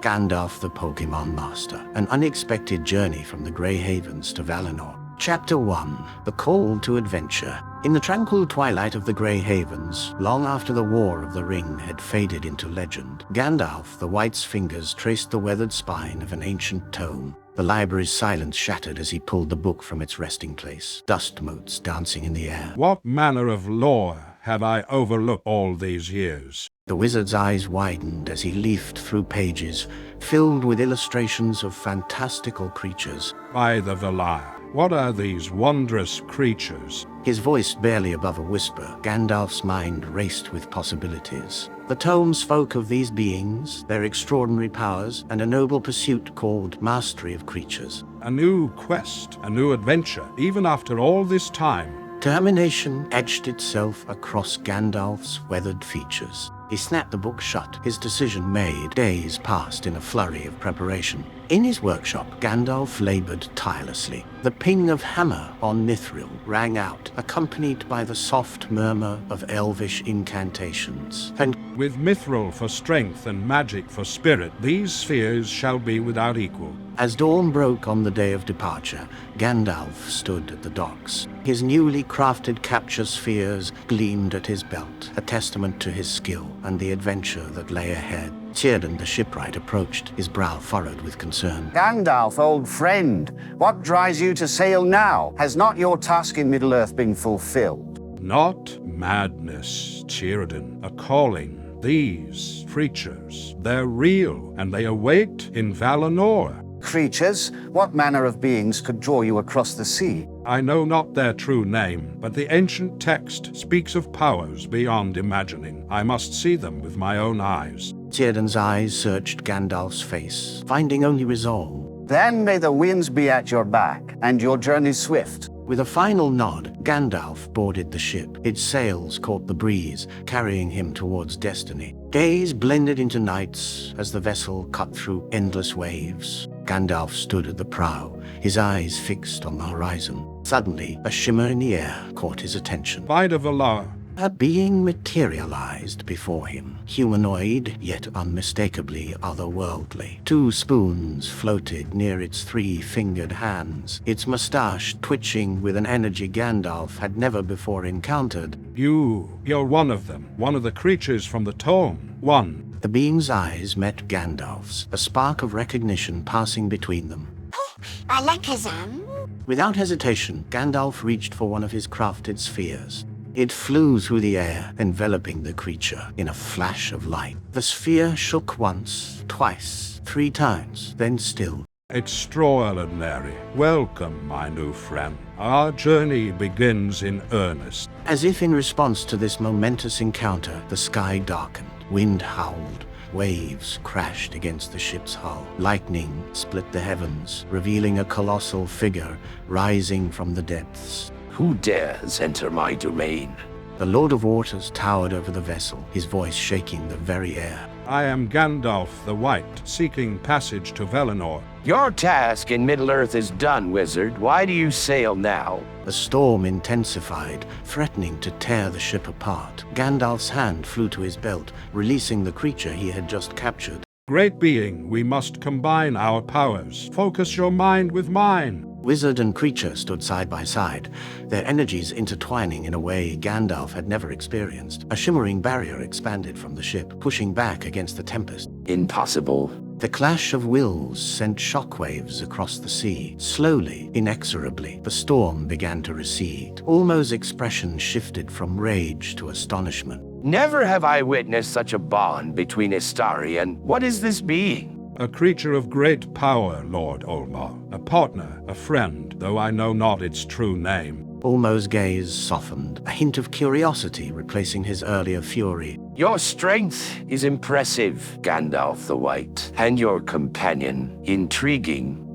Gandalf the Pokémon Master, an unexpected journey from the Grey Havens to Valinor. Chapter 1. The Call to Adventure. In the tranquil twilight of the Grey Havens, long after the War of the Ring had faded into legend, Gandalf the White's fingers traced the weathered spine of an ancient tome. The library's silence shattered as he pulled the book from its resting place, dust motes dancing in the air. What manner of lore have I overlooked all these years? The wizard's eyes widened as he leafed through pages filled with illustrations of fantastical creatures. By the Valar, what are these wondrous creatures? His voice barely above a whisper, Gandalf's mind raced with possibilities. The tome spoke of these beings, their extraordinary powers, and a noble pursuit called mastery of creatures. A new quest, a new adventure, even after all this time. Determination etched itself across Gandalf's weathered features. He snapped the book shut, his decision made. Days passed in a flurry of preparation. In his workshop, Gandalf labored tirelessly. The ping of hammer on mithril rang out, accompanied by the soft murmur of elvish incantations. And with mithril for strength and magic for spirit, these spheres shall be without equal. As dawn broke on the day of departure, Gandalf stood at the docks. His newly crafted capture spheres gleamed at his belt, a testament to his skill and the adventure that lay ahead. Tiernan the shipwright approached, his brow furrowed with concern. Gandalf, old friend, what drives you to sail now? Has not your task in Middle-earth been fulfilled? Not madness, Tiernan, a calling. These creatures, they're real, and they await in Valinor. Creatures? What manner of beings could draw you across the sea? I know not their true name, but the ancient text speaks of powers beyond imagining. I must see them with my own eyes. Tierdan's eyes searched Gandalf's face, finding only resolve. Then may the winds be at your back, and your journey swift. With a final nod, Gandalf boarded the ship. Its sails caught the breeze, carrying him towards destiny. Days blended into nights as the vessel cut through endless waves. Gandalf stood at the prow, his eyes fixed on the horizon. Suddenly, a shimmer in the air caught his attention. By the Valar. A being materialized before him, humanoid, yet unmistakably otherworldly. Two spoons floated near its three-fingered hands, its mustache twitching with an energy Gandalf had never before encountered. You're one of them, one of the creatures from the tome. One. The being's eyes met Gandalf's, a spark of recognition passing between them. Alakazam? Without hesitation, Gandalf reached for one of his crafted spheres. It flew through the air, enveloping the creature in a flash of light. The sphere shook once, twice, 3 times, then still. Extraordinary. Welcome, my new friend. Our journey begins in earnest. As if in response to this momentous encounter, the sky darkened, wind howled, waves crashed against the ship's hull. Lightning split the heavens, revealing a colossal figure rising from the depths. Who dares enter my domain? The Lord of Waters towered over the vessel, his voice shaking the very air. I am Gandalf the White, seeking passage to Valinor. Your task in Middle-earth is done, wizard. Why do you sail now? The storm intensified, threatening to tear the ship apart. Gandalf's hand flew to his belt, releasing the creature he had just captured. Great being, we must combine our powers. Focus your mind with mine. Wizard and creature stood side by side, their energies intertwining in a way Gandalf had never experienced. A shimmering barrier expanded from the ship, pushing back against the tempest. Impossible. The clash of wills sent shockwaves across the sea. Slowly, inexorably, the storm began to recede. Ulmo's expression shifted from rage to astonishment. Never have I witnessed such a bond between Istari and what is this being? A creature of great power, Lord Ulmo. A partner, a friend, though I know not its true name. Ulmo's gaze softened, a hint of curiosity replacing his earlier fury. Your strength is impressive, Gandalf the White, and your companion, intriguing.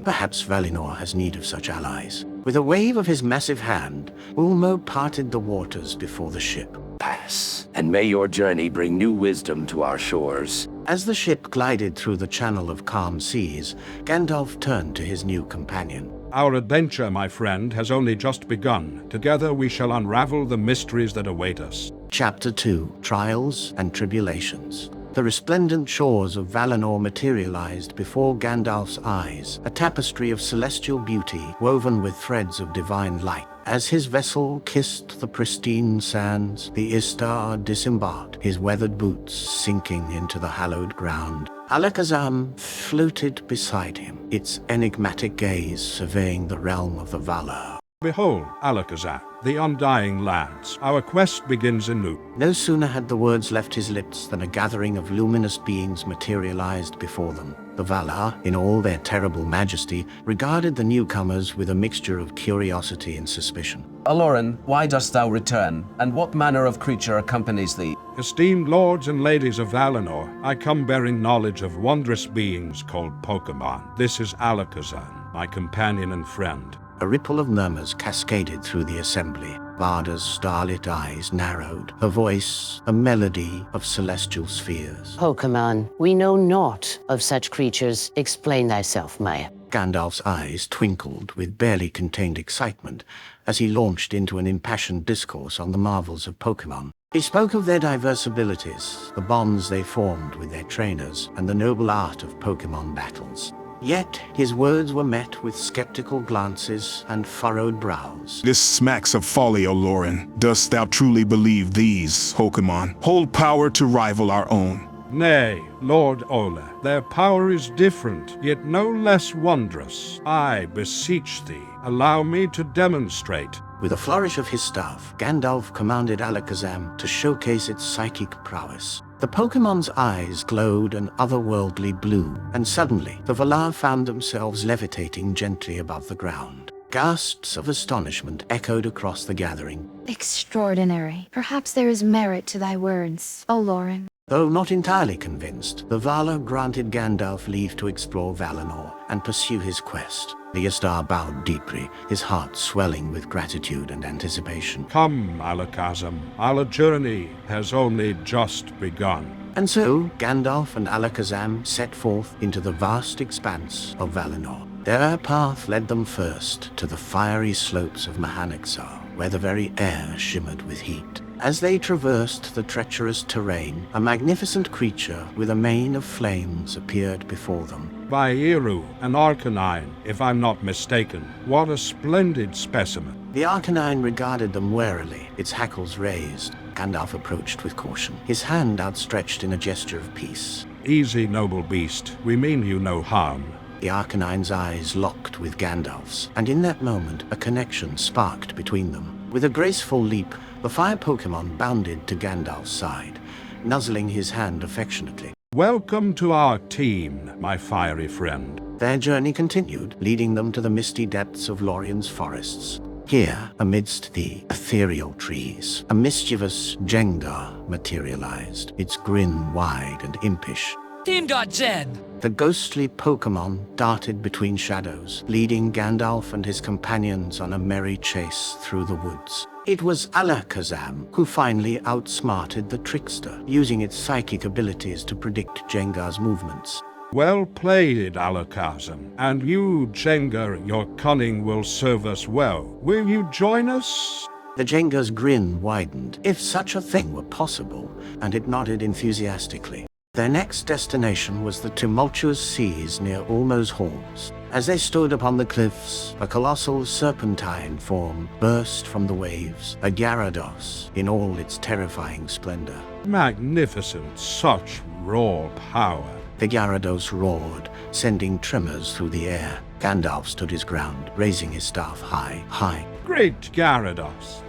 Perhaps Valinor has need of such allies. With a wave of his massive hand, Ulmo parted the waters before the ship. Pass, and may your journey bring new wisdom to our shores. As the ship glided through the channel of calm seas, Gandalf turned to his new companion. Our adventure, my friend, has only just begun. Together we shall unravel the mysteries that await us. Chapter 2. Trials and Tribulations. The resplendent shores of Valinor materialized before Gandalf's eyes, a tapestry of celestial beauty woven with threads of divine light. As his vessel kissed the pristine sands, the Istar disembarked, his weathered boots sinking into the hallowed ground. Alakazam floated beside him, its enigmatic gaze surveying the realm of the Valar. Behold, Alakazam, the undying lands. Our quest begins anew. No sooner had the words left his lips than a gathering of luminous beings materialized before them. The Valar, in all their terrible majesty, regarded the newcomers with a mixture of curiosity and suspicion. Aloran, why dost thou return, and what manner of creature accompanies thee? Esteemed lords and ladies of Valinor, I come bearing knowledge of wondrous beings called Pokémon. This is Alakazam, my companion and friend. A ripple of murmurs cascaded through the assembly. Varda's starlit eyes narrowed, her voice a melody of celestial spheres. Pokémon, we know naught of such creatures. Explain thyself, Maya. Gandalf's eyes twinkled with barely contained excitement as he launched into an impassioned discourse on the marvels of Pokémon. He spoke of their diverse abilities, the bonds they formed with their trainers, and the noble art of Pokémon battles. Yet his words were met with skeptical glances and furrowed brows. This smacks of folly, Aloran. Dost thou truly believe these Pokémon hold power to rival our own? Nay, Lord Ola, their power is different, yet no less wondrous. I beseech thee, allow me to demonstrate. With a flourish of his staff, Gandalf commanded Alakazam to showcase its psychic prowess. The Pokémon's eyes glowed an otherworldly blue, and suddenly the Valar found themselves levitating gently above the ground. Gasps of astonishment echoed across the gathering. Extraordinary. Perhaps there is merit to thy words, Aloran. Though not entirely convinced, the Valar granted Gandalf leave to explore Valinor and pursue his quest. The Istar bowed deeply, his heart swelling with gratitude and anticipation. Come, Alakazam, our journey has only just begun. And so, Gandalf and Alakazam set forth into the vast expanse of Valinor. Their path led them first to the fiery slopes of Mahanaxar, where the very air shimmered with heat. As they traversed the treacherous terrain, a magnificent creature with a mane of flames appeared before them. By Eru, an Arcanine, if I'm not mistaken. What a splendid specimen. The Arcanine regarded them warily, its hackles raised. Gandalf approached with caution, his hand outstretched in a gesture of peace. Easy, noble beast. We mean you no harm. The Arcanine's eyes locked with Gandalf's, and in that moment, a connection sparked between them. With a graceful leap, the fire Pokémon bounded to Gandalf's side, nuzzling his hand affectionately. Welcome to our team, my fiery friend. Their journey continued, leading them to the misty depths of Lorien's forests. Here, amidst the ethereal trees, a mischievous Jengar materialized, its grin wide and impish. Team.Zen! The ghostly Pokémon darted between shadows, leading Gandalf and his companions on a merry chase through the woods. It was Alakazam who finally outsmarted the trickster, using its psychic abilities to predict Jengar's movements. Well played, Alakazam. And you, Jengar, your cunning will serve us well. Will you join us? The Jengar's grin widened, if such a thing were possible, and it nodded enthusiastically. Their next destination was the tumultuous seas near Ulmo's Halls. As they stood upon the cliffs, a colossal serpentine form burst from the waves, a Gyarados in all its terrifying splendor. Magnificent, such raw power. The Gyarados roared, sending tremors through the air. Gandalf stood his ground, raising his staff high, high. Great Gyarados,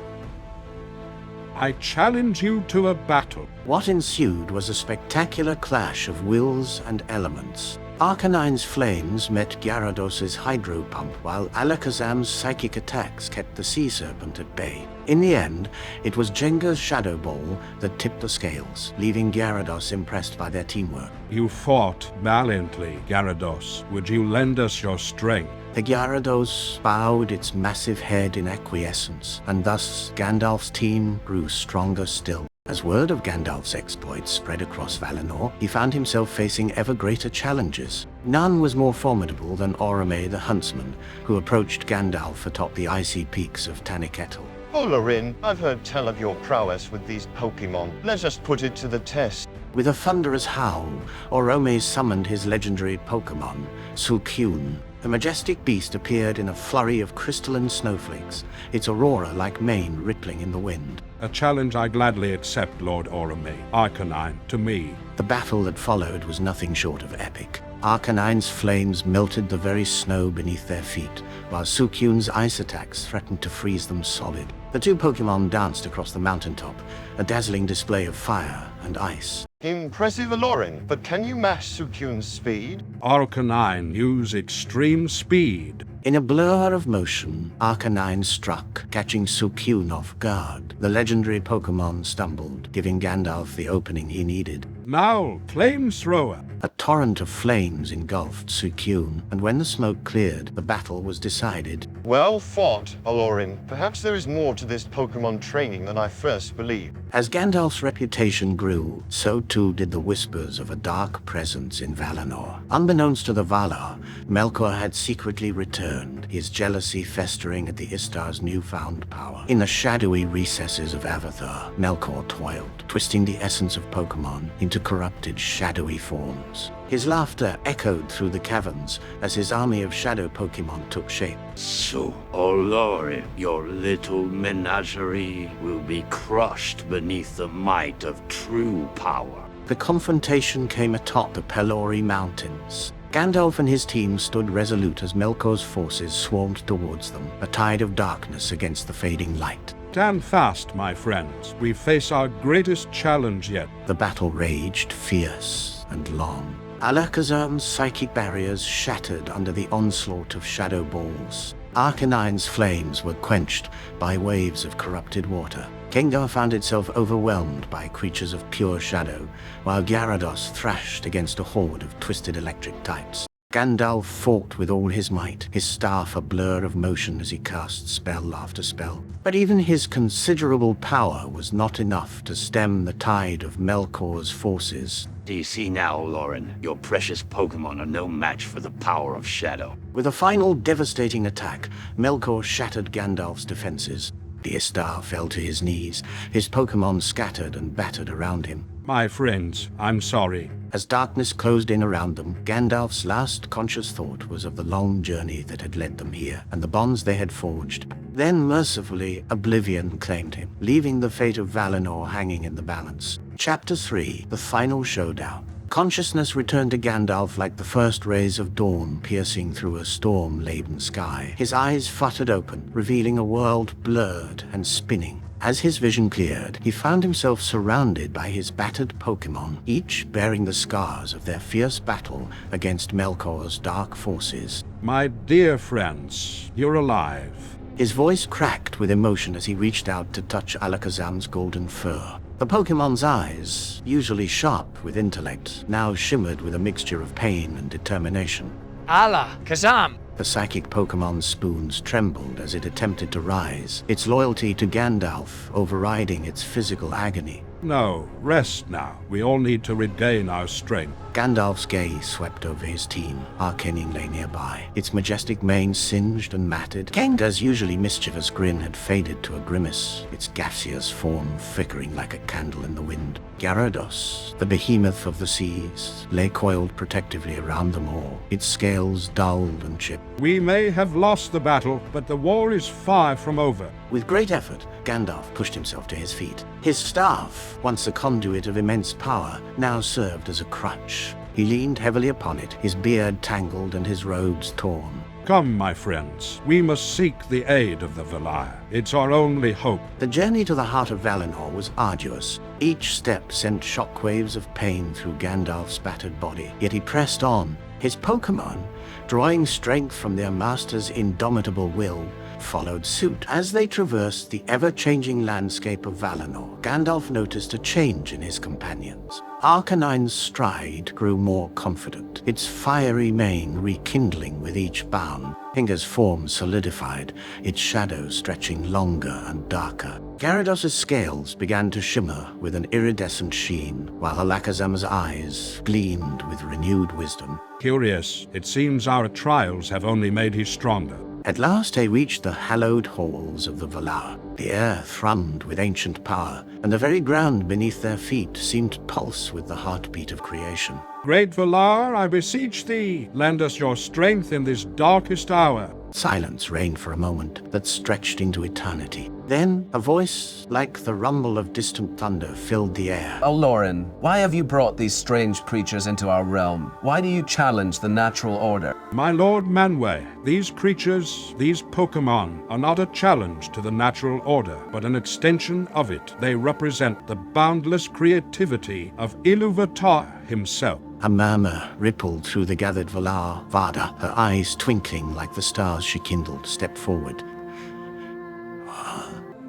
I challenge you to a battle. What ensued was a spectacular clash of wills and elements. Arcanine's flames met Gyarados' hydro pump, while Alakazam's psychic attacks kept the sea serpent at bay. In the end, it was Jengar's Shadow Ball that tipped the scales, leaving Gyarados impressed by their teamwork. You fought valiantly, Gyarados. Would you lend us your strength? The Gyarados bowed its massive head in acquiescence, and thus Gandalf's team grew stronger still. As word of Gandalf's exploits spread across Valinor, he found himself facing ever greater challenges. None was more formidable than Orome the Huntsman, who approached Gandalf atop the icy peaks of Taniketl. Olorin, I've heard tell of your prowess with these Pokémon. Let us put it to the test. With a thunderous howl, Orome summoned his legendary Pokémon, Suicune. The majestic beast appeared in a flurry of crystalline snowflakes, its aurora-like mane rippling in the wind. A challenge I gladly accept, Lord Orome. Arcanine, to me. The battle that followed was nothing short of epic. Arcanine's flames melted the very snow beneath their feet, while Suicune's ice attacks threatened to freeze them solid. The two Pokémon danced across the mountaintop, a dazzling display of fire and ice. Impressive, Aloran, but can you match Suicune's speed? Arcanine use extreme speed. In a blur of motion, Arcanine struck, catching Suicune off guard. The legendary Pokémon stumbled, giving Gandalf the opening he needed. Now, Flamethrower. A torrent of flames engulfed Suicune, and when the smoke cleared, the battle was decided. Well fought, Aloran. Perhaps there is more to this Pokémon training than I first believed. As Gandalf's reputation grew, so too did the whispers of a dark presence in Valinor. Unbeknownst to the Valar, Melkor had secretly returned, his jealousy festering at the Istar's newfound power. In the shadowy recesses of Avathar, Melkor toiled, twisting the essence of Pokémon into corrupted, shadowy forms. His laughter echoed through the caverns as his army of shadow Pokémon took shape. So, Aloran, your little menagerie will be crushed beneath the might of true power. The confrontation came atop the Pelori Mountains. Gandalf and his team stood resolute as Melkor's forces swarmed towards them, a tide of darkness against the fading light. Stand fast, my friends. We face our greatest challenge yet. The battle raged, fierce and long. Alakazam's psychic barriers shattered under the onslaught of shadow balls. Arcanine's flames were quenched by waves of corrupted water. Kengar found itself overwhelmed by creatures of pure shadow, while Gyarados thrashed against a horde of twisted electric types. Gandalf fought with all his might, his staff a blur of motion as he cast spell after spell. But even his considerable power was not enough to stem the tide of Melkor's forces. Do you see now, Aloran? Your precious Pokémon are no match for the power of Shadow. With a final devastating attack, Melkor shattered Gandalf's defenses. The Istar fell to his knees, his Pokémon scattered and battered around him. My friends, I'm sorry. As darkness closed in around them, Gandalf's last conscious thought was of the long journey that had led them here, and the bonds they had forged. Then, mercifully, oblivion claimed him, leaving the fate of Valinor hanging in the balance. Chapter 3, The Final Showdown. Consciousness returned to Gandalf like the first rays of dawn piercing through a storm-laden sky. His eyes fluttered open, revealing a world blurred and spinning. As his vision cleared, he found himself surrounded by his battered Pokémon, each bearing the scars of their fierce battle against Melkor's dark forces. My dear friends, you're alive. His voice cracked with emotion as he reached out to touch Alakazam's golden fur. The Pokémon's eyes, usually sharp with intellect, now shimmered with a mixture of pain and determination. Alakazam! The psychic Pokémon's spoons trembled as it attempted to rise, its loyalty to Gandalf overriding its physical agony. No, rest now. We all need to regain our strength. Gandalf's gaze swept over his team. Arcanine lay nearby, its majestic mane singed and matted. Kengar's usually mischievous grin had faded to a grimace, its gaseous form flickering like a candle in the wind. Gyarados, the behemoth of the seas, lay coiled protectively around them all, its scales dulled and chipped. We may have lost the battle, but the war is far from over. With great effort, Gandalf pushed himself to his feet. His staff, once a conduit of immense power, now served as a crutch. He leaned heavily upon it, his beard tangled and his robes torn. Come, my friends, we must seek the aid of the Valar. It's our only hope. The journey to the heart of Valinor was arduous. Each step sent shockwaves of pain through Gandalf's battered body, yet he pressed on. His Pokémon, drawing strength from their master's indomitable will, followed suit. As they traversed the ever-changing landscape of Valinor, Gandalf noticed a change in his companions. Arcanine's stride grew more confident, its fiery mane rekindling with each bound. Kengar's form solidified, its shadow stretching longer and darker. Gyarados' scales began to shimmer with an iridescent sheen, while Alakazam's eyes gleamed with renewed wisdom. Curious, it seems our trials have only made him stronger. At last they reached the hallowed halls of the Valar. The air thrummed with ancient power, and the very ground beneath their feet seemed to pulse with the heartbeat of creation. Great Valar, I beseech thee, lend us your strength in this darkest hour. Silence reigned for a moment that stretched into eternity. Then a voice like the rumble of distant thunder filled the air. Olorin, why have you brought these strange creatures into our realm? Why do you challenge the natural order? My lord Manwë, these creatures, these Pokémon, are not a challenge to the natural order, but an extension of it. They represent the boundless creativity of Iluvatar himself. A murmur rippled through the gathered Valar. Vada, her eyes twinkling like the stars she kindled, stepped forward.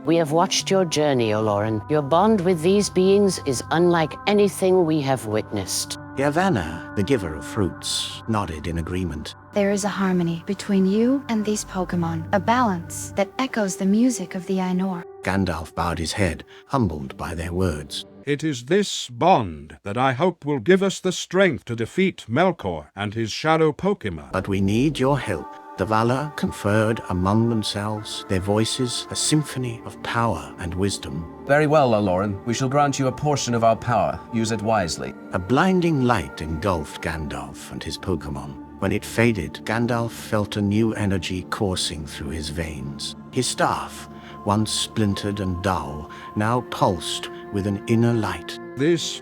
We have watched your journey, Olorin. Your bond with these beings is unlike anything we have witnessed. Yavanna, the giver of fruits, nodded in agreement. There is a harmony between you and these Pokémon, a balance that echoes the music of the Ainur. Gandalf bowed his head, humbled by their words. It is this bond that I hope will give us the strength to defeat Melkor and his shadow Pokémon. But we need your help. The Valar conferred among themselves, their voices a symphony of power and wisdom. Very well, Olorin. We shall grant you a portion of our power. Use it wisely. A blinding light engulfed Gandalf and his Pokémon. When it faded, Gandalf felt a new energy coursing through his veins. His staff, once splintered and dull, now pulsed with an inner light. This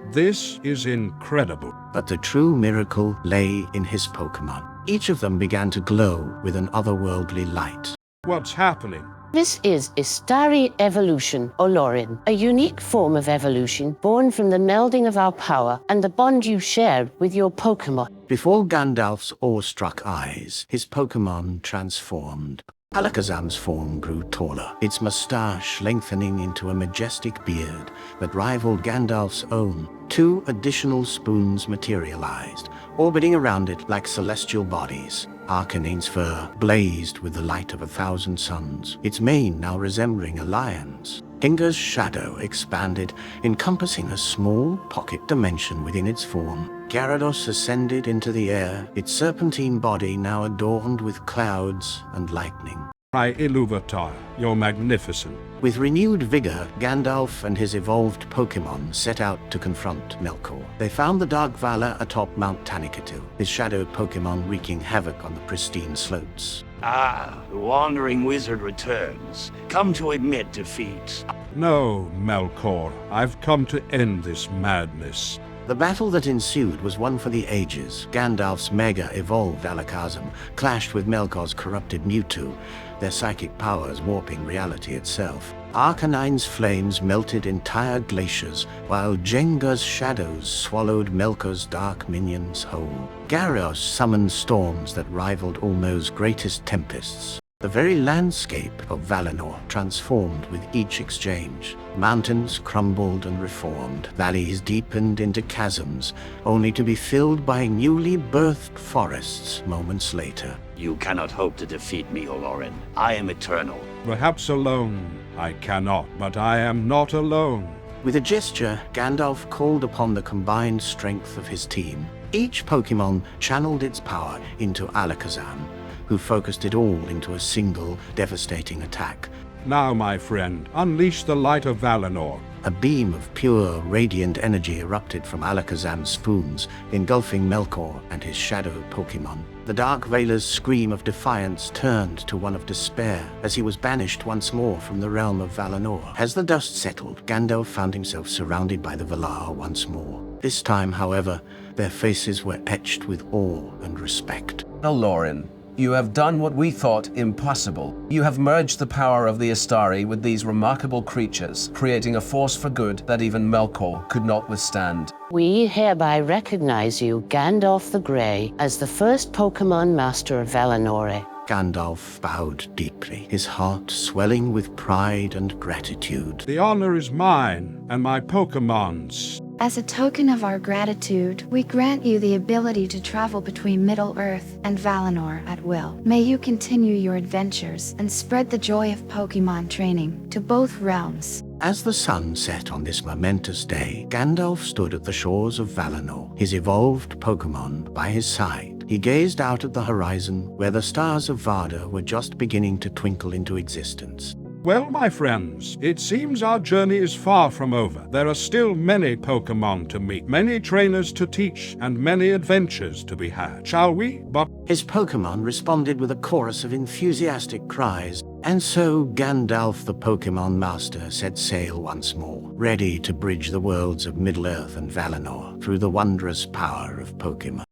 is incredible. But the true miracle lay in his Pokémon. Each of them began to glow with an otherworldly light. What's happening? This is Istari evolution, Olorin, a unique form of evolution born from the melding of our power and the bond you shared with your Pokémon. Before Gandalf's awestruck eyes, his Pokémon transformed. Alakazam's form grew taller, its moustache lengthening into a majestic beard that rivaled Gandalf's own. 2 additional spoons materialized, orbiting around it like celestial bodies. Arcanine's fur blazed with the light of 1,000 suns, its mane now resembling a lion's. Inga's shadow expanded, encompassing a small pocket dimension within its form. Gyarados ascended into the air, its serpentine body now adorned with clouds and lightning. My Iluvatar, you're magnificent. With renewed vigor, Gandalf and his evolved Pokémon set out to confront Melkor. They found the Dark Valar atop Mount Tanikitu, his shadowed Pokémon wreaking havoc on the pristine slopes. Ah, the wandering wizard returns. Come to admit defeat. No, Melkor, I've come to end this madness. The battle that ensued was one for the ages. Gandalf's mega-evolved Alakazam clashed with Melkor's corrupted Mewtwo, their psychic powers warping reality itself. Arcanine's flames melted entire glaciers, while Jenga's shadows swallowed Melkor's dark minions whole. Gyarados summoned storms that rivaled Ulmo's greatest tempests. The very landscape of Valinor transformed with each exchange. Mountains crumbled and reformed, valleys deepened into chasms, only to be filled by newly birthed forests moments later. You cannot hope to defeat me, Olorin. I am eternal. Perhaps alone I cannot, but I am not alone. With a gesture, Gandalf called upon the combined strength of his team. Each Pokémon channeled its power into Alakazam, who focused it all into a single, devastating attack. Now, my friend, unleash the light of Valinor. A beam of pure, radiant energy erupted from Alakazam's spoons, engulfing Melkor and his shadow Pokémon. The Dark Valar's scream of defiance turned to one of despair as he was banished once more from the realm of Valinor. As the dust settled, Gandalf found himself surrounded by the Valar once more. This time, however, their faces were etched with awe and respect. Olorin, you have done what we thought impossible. You have merged the power of the Istari with these remarkable creatures, creating a force for good that even Melkor could not withstand. We hereby recognize you, Gandalf the Grey, as the first Pokémon Master of Valinor. Gandalf bowed deeply, his heart swelling with pride and gratitude. The honor is mine and my Pokémon's. As a token of our gratitude, we grant you the ability to travel between Middle-earth and Valinor at will. May you continue your adventures and spread the joy of Pokémon training to both realms. As the sun set on this momentous day, Gandalf stood at the shores of Valinor, his evolved Pokémon by his side. He gazed out at the horizon, where the stars of Varda were just beginning to twinkle into existence. Well, my friends, it seems our journey is far from over. There are still many Pokémon to meet, many trainers to teach, and many adventures to be had. Shall we? But his Pokémon responded with a chorus of enthusiastic cries, and so Gandalf the Pokémon Master set sail once more, ready to bridge the worlds of Middle-earth and Valinor through the wondrous power of Pokémon.